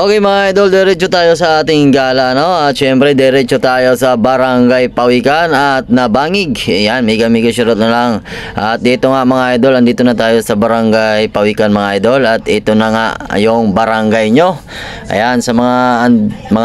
Okay mga idol, diretso tayo sa ating gala, no? At syempre, diretso tayo sa Barangay Pawikan at Nabangig. Ayan, mega shoutout na lang. At dito nga mga idol, andito na tayo sa Barangay Pawikan mga idol. At ito na nga yung barangay nyo. Ayan, sa mga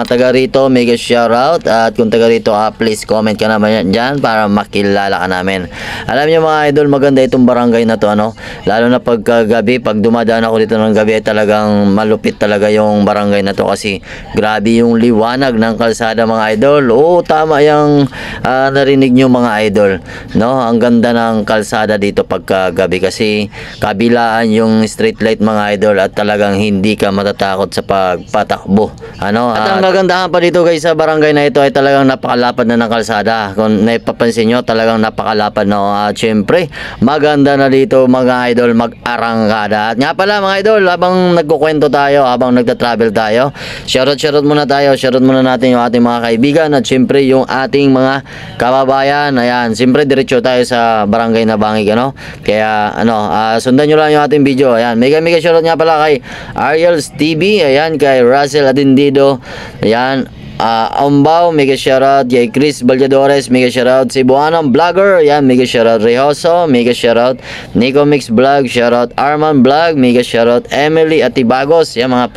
taga rito, mega shoutout. At kung taga rito, please comment ka naman dyan para makilala ka namin. Alam nyo mga idol, maganda itong barangay na to, ano? Lalo na pagkagabi, pag dumadaan ako dito ng gabi, ay talagang malupit talaga yung barangay na to kasi grabe yung liwanag ng kalsada mga idol. Oo, tama yung narinig nyo mga idol, no? Ang ganda ng kalsada dito pagkagabi kasi kabilaan yung street light mga idol at talagang hindi ka matatakot sa pagpatakbo, ano? At ang kagandahan pa dito guys sa barangay na ito ay talagang napakalapad na ng kalsada. Kung naipapansin nyo, talagang napakalapad na. At syempre maganda na dito mga idol mag-arangkada. At nga pala mga idol, habang nagkukwento tayo, habang nagta-travel tayo, shoutout muna tayo. Shoutout muna natin yung ating mga kaibigan at syempre yung ating mga kababayan. Ayan, syempre diretso tayo sa Barangay Nabangig, ano? Kaya sundan nyo lang yung ating video. Ayan, mega shoutout nga pala kay Ariel's TV, ayan, kay Russell Atendido, ayan, Ombaw, mega shoutout kay Chris Valjadores, mega shoutout si Buanong Vlogger, yan, mega shoutout Rehoso, mega shoutout Nico Mix Vlog, shoutout Arman Vlog, mega shoutout Emily Atibagos, yan mga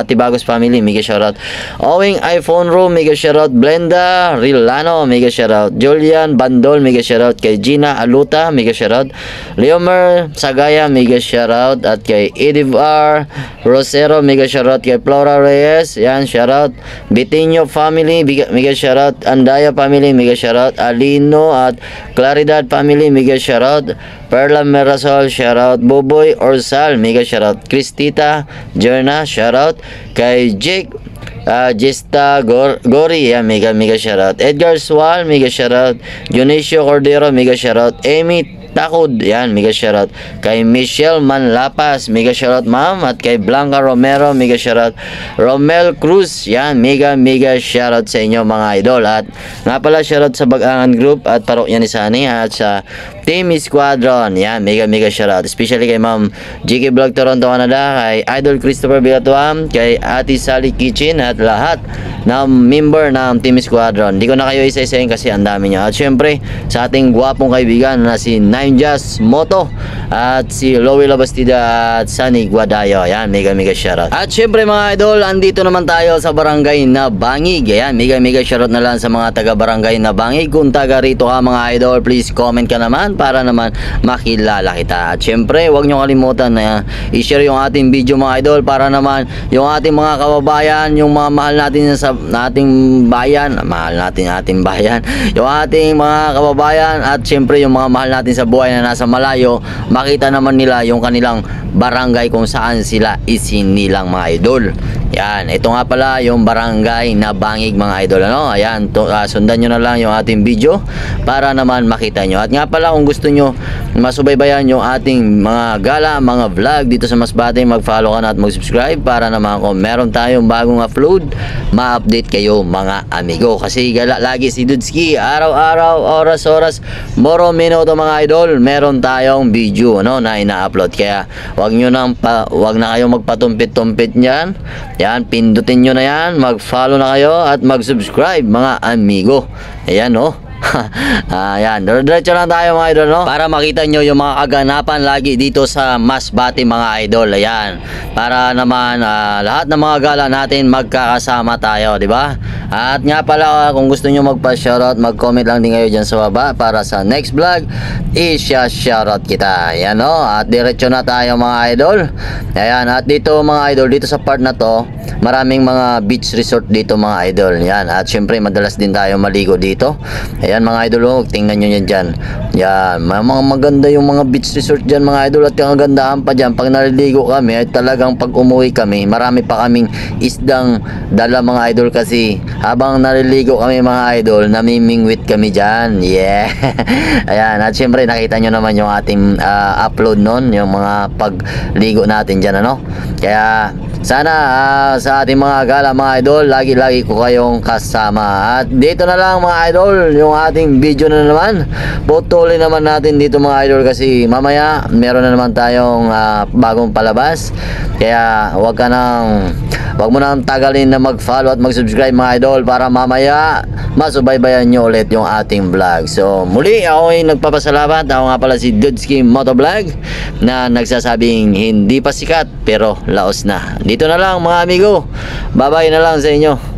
Atibagos family, mega shoutout Owing iPhone Room, mega shoutout Blenda Rilano, mega shoutout Julian Bandol, mega shoutout kay Gina Aluta, mega shoutout Leomer Sagaya, mega shoutout at kay Edivar Rosero, mega shoutout kay Flora Reyes, yan, shoutout Biting family, mega shoutout Andaya family, mega shoutout Alino at Claridad family, mega shoutout Perla Merasol, shoutout Boboy Orsal, mega shoutout Cristita Jerna, shoutout kay Jake Jesta Gori, yeah, mega shoutout Edgar Swal, mega shoutout Dionisio Cordero, mega shoutout Amy Takod, yan, mega shoutout kay Michelle Manlapas, mega shoutout ma'am, at kay Blanca Romero, mega shoutout Romel Cruz, yan, mega shoutout sa inyo mga idol. At nga pala shoutout sa Bagangan Group at Parokya ni Sani at sa Team Squadron, yan, mega shoutout especially kay ma'am GK Vlog Toronto, Canada, kay Idol Christopher Bilatuam, kay Ate Sally Kitchen at lahat na member ng Team Squadron. Hindi ko na kayo isa-isahin kasi ang dami niya. At syempre sa ating gwapong kaibigan na si Nine Jazz Moto at si Lowy Labastida at Sunny Guadayo, ayan, mega shoutout. At syempre mga idol, andito naman tayo sa Barangay Nabangig. Ayan, mega shoutout na lang sa mga taga Barangay Nabangig. Kung taga rito ka mga idol, please comment ka naman para naman makilala kita. At syempre huwag nyo kalimutan na i-share yung ating video mga idol para naman yung ating mga kababayan, yung mga mahal natin sa ating bayan, yung ating mga kababayan at syempre yung mga mahal natin sa buhay na nasa malayo, makita naman nila yung kanilang barangay kung saan sila isinilang mga idol. Yan, ito nga pala yung Barangay Nabangig mga idol, ano? Ayan, sundan nyo na lang yung ating video para naman makita nyo. At nga pala kung gusto nyo masubaybayan yung ating mga gala, mga vlog dito sa Masbate, mag-follow ka na at mag-subscribe para naman kung meron tayong bagong upload, ma-update kayo mga amigo. Kasi gala lagi si Dudski, araw-araw, oras-oras, moro minuto mga idol, meron tayong video, ano, na ina-upload. Kaya wag na kayo magpatumpit-tumpit niyan. Yan, pindutin nyo na yan, mag-follow na kayo at mag-subscribe mga amigo. Ayan, no? Ayan, diretso lang tayo mga idol, no? Para makita nyo yung mga kaganapan lagi dito sa Masbate mga idol. Ayan, para naman lahat ng mga gala natin magkakasama tayo, di ba? At nga pala kung gusto nyo magpa-shoutout, mag-comment lang din kayo dyan sa baba para sa next vlog i-shoutout kita. Ayan, no? At diretso na tayo mga idol. Ayan, at dito mga idol, dito sa part na to, maraming mga beach resort dito mga idol. Ayan, at syempre madalas din tayo maligo dito. Ayan mga idol, oh, tingnan nyo yan dyan. Yan, mga maganda yung mga beach resort dyan mga idol. At yung kagandahan pa dyan, pag naliligo kami, at talagang pag umuwi kami, marami pa kaming isdang dala mga idol. Kasi habang naliligo kami mga idol, namimingwit kami dyan. Yeah. Ayan, at syempre nakita nyo naman yung ating upload nun, yung mga pagligo natin dyan, ano. Kaya sana sa ating mga gala mga idol, lagi-lagi ko kayong kasama. At dito na lang mga idol, yung ating video na naman. Putulin naman natin dito mga idol kasi mamaya meron na naman tayong bagong palabas. Kaya wag mo nang tagalin na mag-follow at mag-subscribe mga idol para mamaya masubaybayan nyo ulit yung ating vlog. So muli ako ay nagpapasalamat. Ako nga pala si Dudski Motovlog na nagsasabing hindi pa sikat pero laos na. Dito na lang mga amigo. Bye bye na lang sa inyo.